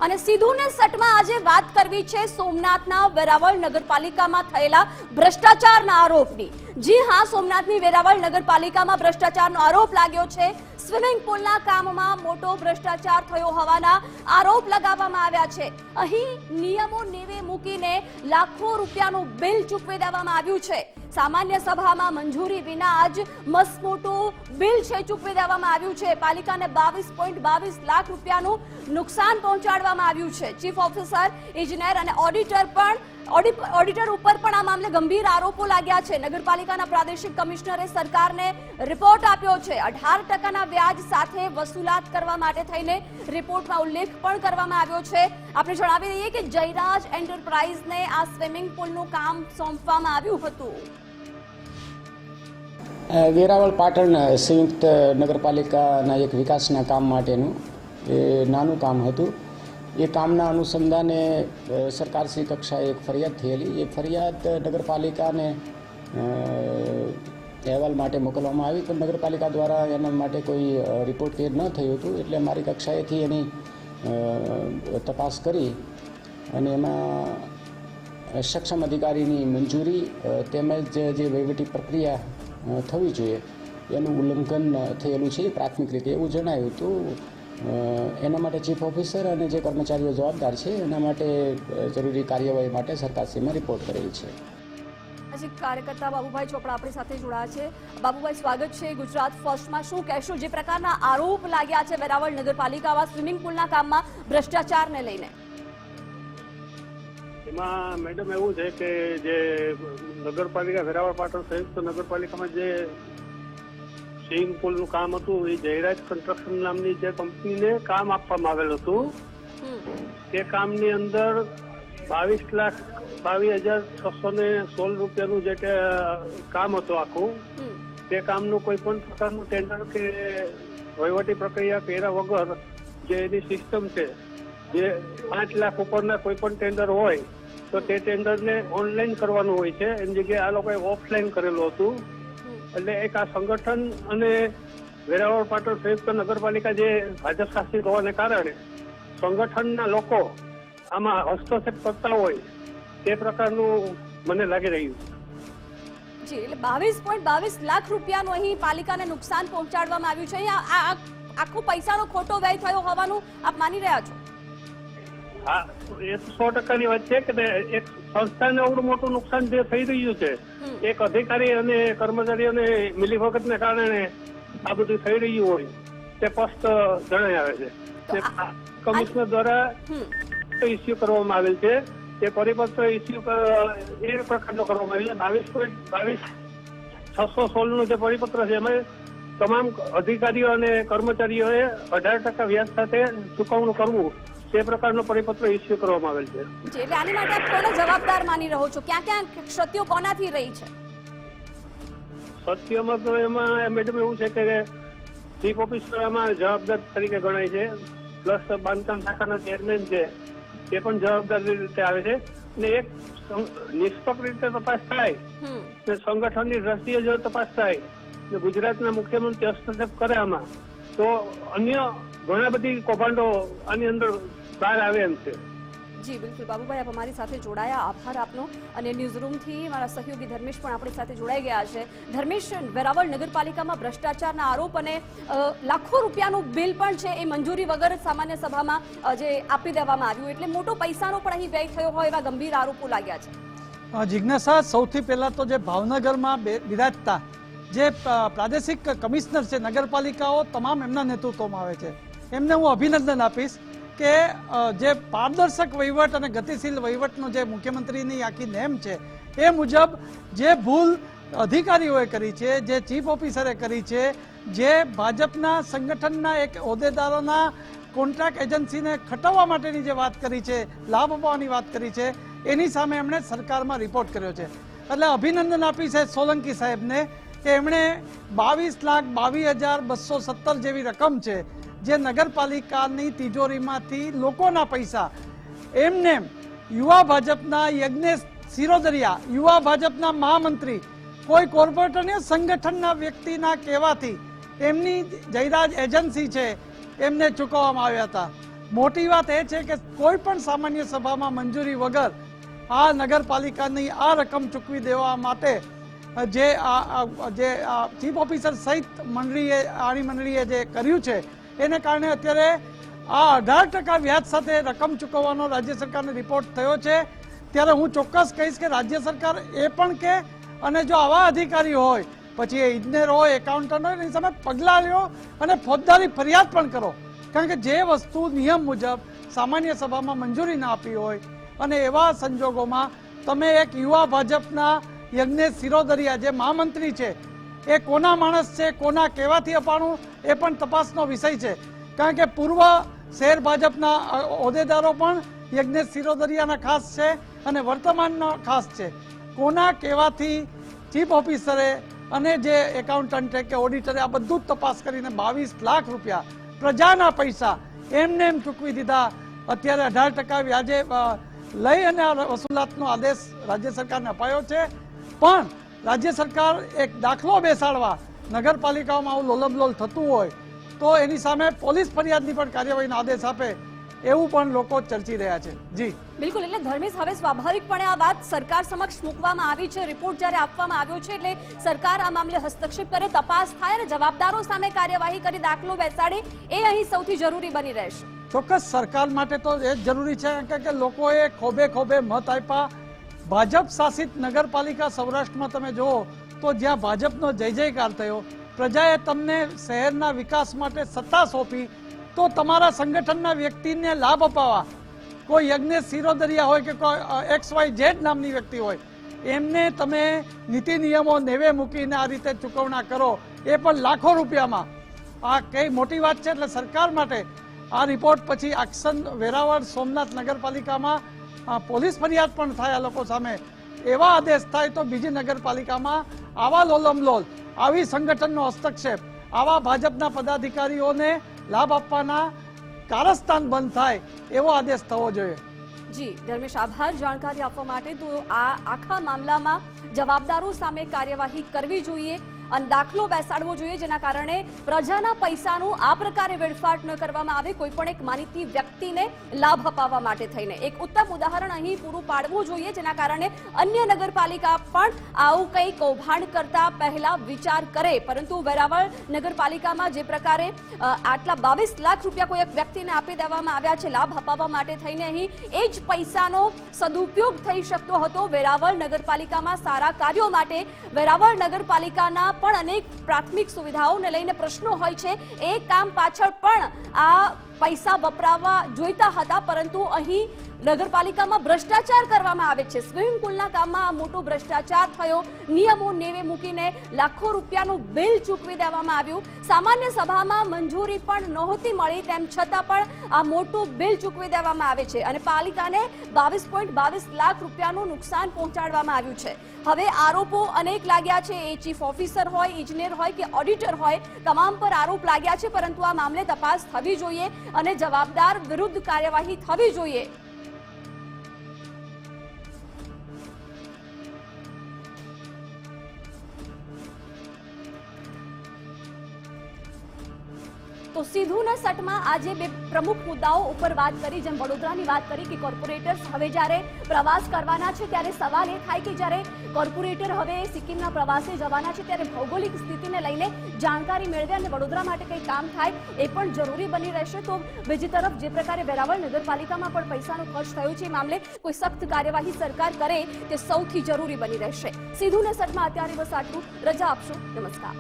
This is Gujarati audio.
અને સીધું ને સટમાં આજે વાત કરવી છે સોમનાથના વેરાવળ નગરપાલિકામાં થયેલા ભ્રષ્ટાચારના આરોપની। જી હા, સોમનાથની વેરાવળ નગરપાલિકામાં ભ્રષ્ટાચારનો આરોપ લાગ્યો છે। સ્વિમિંગ પુલના કામમાં મોટો ભ્રષ્ટાચાર થયો હોવાના આરોપ લગાવવામાં આવ્યા છે। અહીં નિયમો નેવે મૂકીને લાખો રૂપિયાનું બિલ ચૂકવી દેવામાં આવ્યું છે। સામાન્ય સભામાં મંજૂરી વિના જ મસમોટું બિલ છે ચૂકવી દેવામાં આવ્યું છે। પાલિકાને 22.22 લાખ રૂપિયાનું નુકસાન પહોંચાડવામાં આવ્યું છે। ચીફ ઓફિસર, ઇજનેર અને ઓડિટર ઉપર પણ આ મામલે ગંભીર આરોપો લાગ્યા છે। નગરપાલિકાના પ્રાદેશિક કમિશનરે સરકારને રિપોર્ટ આપ્યો છે। 18% વ્યાજ સાથે વસૂલાત કરવા માટે થઈને રિપોર્ટમાં ઉલ્લેખ પણ કરવામાં આવ્યો છે। આપણે જણાવી દઈએ કે જયરાજ એન્ટરપ્રાઇઝને આ સ્વિમિંગ પુલનું કામ સોંપવામાં આવ્યું હતું। વેરાવળ પાટણ સંયુક્ત નગરપાલિકાના એક વિકાસના કામ માટેનું એ નાનું કામ હતું। એ કામના અનુસંધાને સરકારશ્રી કક્ષાએ એક ફરિયાદ થયેલી। એ ફરિયાદ નગરપાલિકાને અહેવાલ માટે મોકલવામાં આવી, પણ નગરપાલિકા દ્વારા એના માટે કોઈ રિપોર્ટ ક્લિયર ન થયું હતું। એટલે અમારી કક્ષાએથી એની તપાસ કરી અને એમાં સક્ષમ અધિકારીની મંજૂરી તેમજ જે વહીવટી પ્રક્રિયા થવી જોઈએ એનું ઉલ્લંઘન થયેલું છે પ્રાથમિક રીતે એવું જણાયું હતું। એના માટે ચીફ ઓફિસર અને જે કર્મચારીઓ જવાબદાર છે એના માટે જરૂરી કાર્યવાહી માટે સરકારશ્રીમાં રિપોર્ટ કરેલ છે। કાર્યકર્તા બાબુભાઈ ચોપડા આપણી સાથે જોડાયા છે। બાબુભાઈ, સ્વાગત છે ગુજરાત ફર્સ્ટમાં। શું કહેશો જે પ્રકારના આરોપ લાગ્યા છે વેરાવળ નગરપાલિકામાં સ્વિમિંગ પુલના કામમાં ભ્રષ્ટાચારને લઈને? એમાં મેડમ એવું છે કે જે નગરપાલિકા વેરાવળ પાટણ સંયુક્ત નગરપાલિકામાં જે સ્વિમિંગ પુલનું કામ હતું એ જયરાજ કન્સ્ટ્રક્શન નામની જે કંપનીને કામ આપવામાં આવેલું હતું। તે કામની અંદર 22,22,616 રૂપિયાનું જે કામ હતું આખું, તે કામનું કોઈ પણ પ્રકારનું ટેન્ડર કે વહીવટી પ્રક્રિયા કર્યા વગર જે એની સિસ્ટમ છે, જે 5 લાખ ઉપરના કોઈ પણ ટેન્ડર હોય તો તે ટેન્ડરને ઓનલાઈન કરવાનું હોય છે, એની જગ્યાએ આ લોકોએ ઓફલાઈન કરેલું હતું। એટલે એક આ સંગઠન અને વેરાવળ પાટણ સંયુક્ત નગરપાલિકા જે ભાજપ શાસિત હોવાને કારણે સંગઠનના લોકો આમાં હસ્તક્ષેપ કરતા હોય તે પ્રકારનું મને લાગી રહ્યું છે। જી, એટલે 22.22 લાખ રૂપિયાનું અહીં પાલિકાને નુકસાન પહોંચાડવામાં આવ્યું છે। અહીંયા આખો પૈસાનો ખોટો વ્યય થયો હોવાનું આપ માની રહ્યા છો? હા, એ 100%ની વાત છે કે એક સંસ્થાને આવડું મોટું નુકસાન જે થઈ રહ્યું છે, એક અધિકારી અને કર્મચારીઓને મિલીભગતને કારણે આ બધું થઈ રહ્યું હોય તે સ્પષ્ટ જણાઈ આવે છે। કમિશનર દ્વારા ઇસ્યુ કરવામાં આવેલ છે, તે પરિપત્ર ઇસ્યુ એ પ્રકારનો કરવામાં આવેલ છે। 22.616 નું જે પરિપત્ર છે એમાં તમામ અધિકારીઓ અને કર્મચારીઓએ 18% વ્યાજ સાથે ચૂકવણું કરવું તે પ્રકારનો પરિપત્ર ઇસ્યુ કરવામાં આવેલ છે। એટલે આની માટે આપ કોને જવાબદાર માની રહો છો? ક્યાં ક્યાં ક્ષતિઓ કોનાથી રહી છે? સત્યમાં તો એમાં મેડમ એવું છે કે ચીફ ઓફિસર આમાં જવાબદાર તરીકે ગણાય છે, પ્લસ બાંધકામ શાખાના ચેરમેન છે તે પણ જવાબદારી રીતે આવે છે। અને એક નિષ્પક્ષ રીતે તપાસ થાય ને સંગઠનની દ્રષ્ટિએ જો તપાસ થાય ને ગુજરાતના મુખ્યમંત્રી હસ્તક્ષેપ કરે આમાં, તો અન્ય ઘણા બધી કૌભાંડો આની અંદર બહાર આવે એમ છે। જી બિલકુલ બાબુભાઈ, આપ અમારી સાથે જોડાયા, આભાર આપનો। અને ન્યૂઝ રૂમથી મારા સહયોગી ધર્મેશ પણ આપણી સાથે જોડાઈ ગયા છે। ધર્મેશ, વેરાવળ નગરપાલિકામાં ભ્રષ્ટાચારના આરોપ અને લાખો રૂપિયાનું બિલ પણ છે એ મંજૂરી વગર સામાન્ય સભામાં જે આપી દેવામાં આવ્યું, એટલે મોટો પૈસાનો પણ અહીં વ્યય થયો હોય એવા ગંભીર આરોપો લાગ્યા છે। જિજ્ઞાસા, સૌથી પહેલા તો જે ભાવનગરમાં બિરાજતા જે પ્રાદેશિક કમિશનર છે નગરપાલિકાઓ તમામ એમના નેતૃત્વમાં આવે છે, એમને હું અભિનંદન આપીશ કે જે પારદર્શક વહીવટ અને ગતિશીલ વહીવટનો જે મુખ્યમંત્રીની આખી નેમ છે એ મુજબ જે ભૂલ અધિકારીઓએ કરી છે, જે ચીફ ઓફિસરે કરી છે, જે ભાજપના સંગઠનના એક હોદ્દેદારોના કોન્ટ્રાક્ટ એજન્સીને ખટાવવા માટેની જે વાત કરી છે, લાભ અપાવવાની વાત કરી છે, એની સામે એમણે સરકારમાં રિપોર્ટ કર્યો છે। એટલે અભિનંદન આપી છે સોલંકી સાહેબને કે એમણે 22,22,217 જેવી રકમ છે જે નગરપાલિકાની તિજોરીમાંથી લોકોના પૈસા એમને યુવા ભાજપના યજ્ઞેશ સિરોદરિયા, યુવા ભાજપના મહામંત્રી, કોઈ કોર્પોરેટરના સંગઠનના વ્યક્તિના કહેવાથી એમની જયરાજ એજન્સી છે એમને ચૂકવવામાં આવ્યા હતા। મોટી વાત એ છે કે કોઈ પણ સામાન્ય સભામાં મંજૂરી વગર આ નગરપાલિકાની આ રકમ ચૂકવી દેવા માટે જે ચીફ ઓફિસર સહિત આણી મંડળીએ જે કર્યું છે એને કારણે અત્યારે આ 18% વ્યાજ સાથે રકમ ચૂકવવાનો રાજ્ય સરકારનો રિપોર્ટ થયો છે। ત્યારે હું ચોક્કસ કહીશ કે રાજ્ય સરકાર એ પણ કે અને જો આવા અધિકારી હોય પછી એ ઇજનેર હોય એકાઉન્ટન્ટ હોય એની સામે પગલાં લ્યો અને ફોજદારી ફરિયાદ પણ કરો, કારણ કે જે વસ્તુ નિયમ મુજબ સામાન્ય સભામાં મંજૂરી ના આપી હોય અને એવા સંજોગોમાં તમે એક યુવા ભાજપના યજ્ઞેશ સિરોદરિયા જે મહામંત્રી છે એ કોના માણસ છે, કોના કહેવાથી અપાણું એ પણ તપાસનો વિષય છે, કારણ કે પૂર્વ શહેર ભાજપના હોદ્દેદારો પણ યજ્ઞેશ સિરોદરિયાના ખાસ છે અને વર્તમાનનો ખાસ છે। કોના કહેવાથી ચીફ ઓફિસરે અને જે એકાઉન્ટન્ટે કે ઓડિટરે આ બધું જ તપાસ કરીને 22 લાખ રૂપિયા પ્રજાના પૈસા એમને એમ ચૂકવી દીધા। અત્યારે 18% વ્યાજે લઈ અને વસૂલાતનો આદેશ રાજ્ય સરકારને અપાયો છે, પણ રાજ્ય સરકાર એક દાખલો બેસાડવા નગરપાલિકાઓમાં આવું લોલમલોલ થતું હોય તો એની સામે પોલીસ ફરિયાદની પણ કાર્યવાહીનો આદેશ આપે એવું પણ લોકો ચર્ચી રહ્યા છે। જી બિલકુલ, એટલે ધર્મેશ, હવે સ્વાભાવિકપણે આ વાત સરકાર સમક્ષ મૂકવામાં આવી છે, રિપોર્ટ જ્યારે આપવામાં આવ્યો છે એટલે સરકાર આ મામલે હસ્તક્ષેપ કરે, તપાસ થાય અને જવાબદારો સામે કાર્યવાહી કરી દાખલો બેસાડે એ અહીં સૌથી જરૂરી બની રહેશે। ચોક્કસ સરકાર માટે તો એ જ જરૂરી છે, કારણ કે લોકોએ ખોબે ખોબે મત આપ્યા। ભાજપ શાસિત નગરપાલિકા સૌરાષ્ટ્રમાં તમે જુઓ તો જ્યાં ભાજપનો જય જયકાર થયો, પ્રજાએ તમને શહેરના વિકાસ માટે સત્તા સોંપી, તો તમારા સંગઠનના વ્યક્તિને લાભ અપાવવા, કોઈ યજ્ઞેશ સિરોદરિયા હોય કે કોઈ XYZ નામની વ્યક્તિ હોય, એમને તમે નીતિ નિયમો નેવે મૂકીને આ રીતે ચૂકવણા કરો, એ પણ લાખો રૂપિયામાં, આ કઈ મોટી વાત છે। એટલે સરકાર માટે આ રિપોર્ટ પછી એક્શન વેરાવળ સોમનાથ નગરપાલિકામાં પોલીસ ફરિયાદ પણ થાય આ લોકો સામે, એવા આદેશ થાય તો બીજી નગરપાલિકામાં આવા લોલમલોલ, આવી સંગઠનનો હસ્તક્ષેપ, આવા ભાજપના પદાધિકારીઓને લાભ આપવાના કારસ્તાન બંધ થાય એવો આદેશ થવો જોઈએ। જી ધર્મેશ, આભાર જાણકારી આપવા માટે। તો આ આખા મામલામાં જવાબદારો સામે કાર્યવાહી કરવી જોઈએ અને દાખલો બેસાડવો જોઈએ, જેના કારણે પ્રજાના પૈસાનું આ પ્રકારે વેડફાટ ન કરવામાં આવે, કોઈ પણ એક માનીતી વ્યક્તિને લાભ અપાવવા માટે થઈને એક ઉત્તમ ઉદાહરણ અહીં પૂરું પાડવું જોઈએ, જેના કારણે અન્ય નગરપાલિકા પણ આવું કંઈ કૌભાંડ કરતા પહેલા વિચાર કરે। પરંતુ વેરાવળ નગરપાલિકામાં જે પ્રકારે આટલા 22 લાખ રૂપિયા કોઈ એક વ્યક્તિને આપી દેવામાં આવ્યા છે લાભ અપાવવા માટે થઈને, અહીં એ જ પૈસાનો સદુપયોગ થઈ શકતો હતો વેરાવળ નગરપાલિકામાં સારા કાર્યો માટે। વેરાવળ નગરપાલિકાના પણ અનેક પ્રાથમિક સુવિધાઓને લઈને પ્રશ્નો હોય છે, એ કામ પાછળ પણ આ પૈસા વપરાવવા જોઈતા હતા, પરંતુ અહીં નગરપાલિકામાં ભ્રષ્ટાચાર કરવામાં આવે છે। સ્વિમિંગ પુલના કામમાં મોટો ભ્રષ્ટાચાર થયો, નિયમો નેવે મૂકીને લાખો રૂપિયાનું બિલ ચૂકવી દેવામાં આવ્યું, સામાન્ય સભામાં મંજૂરી પણ નહોતી મળી, તેમ છતાં પણ આ મોટું બિલ ચૂકવી દેવામાં આવે છે અને પાલિકાને 22.22 લાખ રૂપિયાનું નુકસાન પહોંચાડવામાં આવ્યું છે। હવે આરોપો અનેક લાગ્યા છે, એ ચીફ ઓફિસર હોય, ઇજનેર હોય કે ઓડિટર હોય, તમામ પર આરોપ લાગ્યા છે, પરંતુ આ મામલે તપાસ થવી જોઈએ અને જવાબદાર વિરુદ્ધ કાર્યવાહી થવી જોઈએ। તો સીધું ને સટમાં આજે બે પ્રમુખ મુદ્દાઓ ઉપર વાત કરી, જેમ વડોદરાની વાત કરી કે કોર્પોરેટર્સ હવે જ્યારે પ્રવાસ કરવાના છે ત્યારે સવાલ એ થાય કે જ્યારે કોર્પોરેટર હવે સિક્કિમના પ્રવાસે જવાના છે ત્યારે ભૌગોલિક સ્થિતિને લઈને જાણકારી મેળવે અને વડોદરા માટે કંઈ કામ થાય એ પણ જરૂરી બની રહેશે। તો બીજી તરફ જે પ્રકારે વેરાવળ નગરપાલિકામાં પણ પૈસાનો ખર્ચ થયો છે, એ મામલે કોઈ સખ્ત કાર્યવાહી સરકાર કરે તે સૌથી જરૂરી બની રહેશે। સીધું ને સટમાં અત્યારે બસ આટલું, રજા આપશો, નમસ્કાર।